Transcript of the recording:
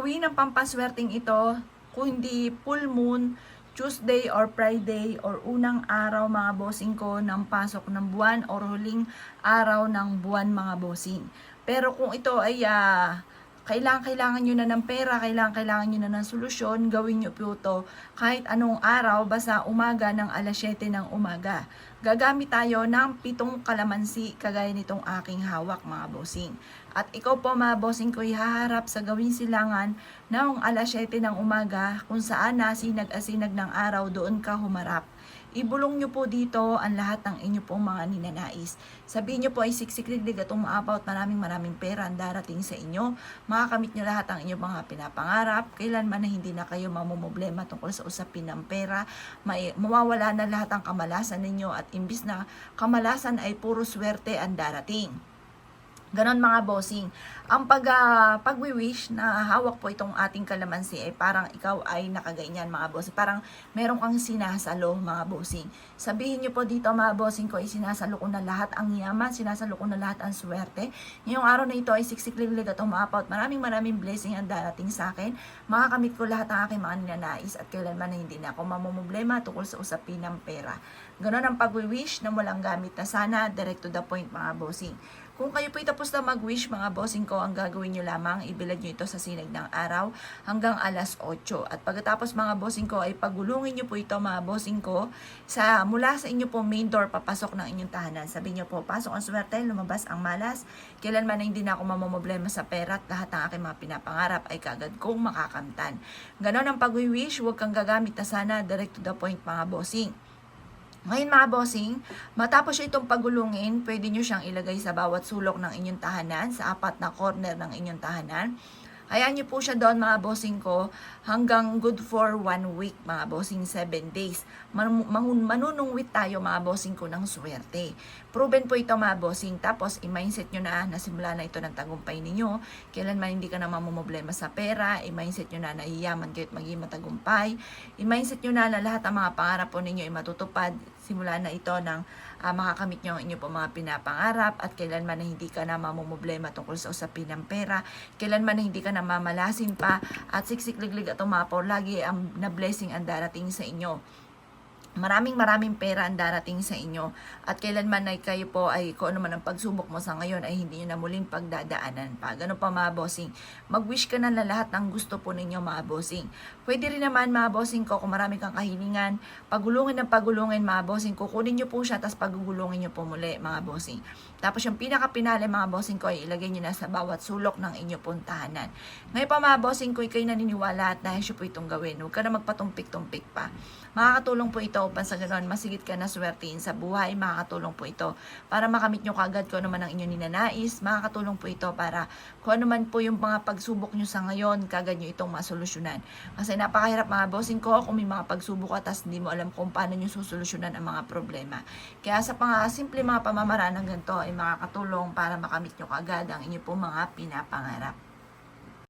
gawin ang pampaswerteng ito kung hindi full moon, Tuesday or Friday or unang araw mga bossing ko ng pasok ng buwan or huling araw ng buwan mga bossing. Pero kung ito ay kailangan nyo na ng pera, kailangan nyo na ng solusyon, gawin nyo po ito kahit anong araw, basta umaga ng alas 7 ng umaga. Gagamit tayo ng 7 kalamansi kagaya nitong aking hawak mga bossing. At ikaw po mga bossing ko ihaharap sa gawing silangan ng alas 7 ng umaga kung saan nasinag-asinag ng araw doon ka humarap. Ibulong nyo po dito ang lahat ng inyo pong mga ninanais. Sabihin nyo po ay siksik-liglig at umaapaw at maraming pera ang darating sa inyo. Makakamit nyo lahat ang inyong mga pinapangarap. Kailanman na hindi na kayo mamumblema tungkol sa usapin ng pera. Mawawala na lahat ang kamalasan ninyo at imbis na kamalasan ay puro swerte ang darating. Ganon mga bossing. Ang pag-wish na hawak po itong ating kalamansi ay parang ikaw ay nakaganyan mga bossing. Parang meron kang sinasalo mga bossing. Sabihin nyo po dito mga bossing ko ay sinasalo ko na lahat ang yaman, sinasalo ko na lahat ang swerte. Ngayong araw na ito ay siksik-liglig at umaapaw at maraming blessing ang darating sa akin. Makakamit ko lahat ang aking mga ninanais at kailanman na hindi na ako mamumblema tungkol sa usapin ng pera. Ganon ang pag-wish na walang gamit na sana, direct to the point mga bossing. Kung kayo po tapos na mag-wish mga bossing ko, ang gagawin nyo lamang, ibilad nyo ito sa sinag ng araw hanggang alas 8. At pagkatapos mga bossing ko, ay pagulungin nyo po ito mga bossing ko mula sa inyo po main door papasok ng inyong tahanan. Sabihin nyo po, pasok ang swerte, lumabas ang malas. Kailanman na hindi na ako mamumblema sa pera at lahat ng aking mga pinapangarap ay kagad kong makakamtan. Ganon ang pag-wish, huwag kang gagamit na sana, direct to the point mga bossing. Ngayon mga bossing, matapos itong pagulungin, pwede nyo siyang ilagay sa bawat sulok ng inyong tahanan, sa 4 na corner ng inyong tahanan. Hayaan nyo po siya doon mga bossing ko hanggang good for 1 week mga bossing, 7 days. Manunungwit tayo mga bossing ko ng swerte. Proven po ito mga bossing. Tapos i-mindset nyo na simula na ito ng tagumpay ninyo. Kailanman hindi ka na mamumblema sa pera. I-mindset nyo na nahiyaman kayo at maging matagumpay. I-mindset nyo na lahat ng mga pangarap po ninyo ay matutupad. Simula na ito ng makakamit nyo ang inyo po mga pinapangarap at kailanman na hindi ka na mamumblema tungkol sa usapin ng pera. Kailanman na hindi ka na mamalasin pa at siksik-liglig at umapaw. Lagi ang na-blessing ang darating sa inyo. Maraming pera ang darating sa inyo at kailanman ay kayo po ay kung ano man ang pagsubok mo sa ngayon ay hindi nyo na muling pagdadaanan pa. Ganun pa mga bossing. Mag-wish ka na lahat ng gusto po ninyo mga bossing. Pwede rin naman mga bossing ko kung marami kang kahilingan, pagulungin mga bossing ko, kunin nyo po siya tapos pagugulungin nyo po muli mga bossing. Tapos yung pinaka-pinali mga bossing ko ay ilagay nyo na sa bawat sulok ng inyo pong tahanan. Ngayon pa mga bossing ko, kayo naniniwala at nais po itong gawin. Huwag ka na magpatumpik-tumpik pa. Makakatulong po ito upang sa ganoon masigit ka na swertein sa buhay. Makakatulong po ito para makamit nyo kagad kung ano man ang inyong ninanais. Makakatulong po ito para kung ano man po yung mga pagsubok nyo sa ngayon, kagad nyo itong masolusyonan. Kasi napakahirap mga bossing ko kung may mga pagsubok at hindi mo alam kung paano nyo susolusyonan ang mga problema. Kaya sa simple mga pamamaraan ng ganito ay makakatulong para makamit nyo kagad ang inyong po mga pinapangarap.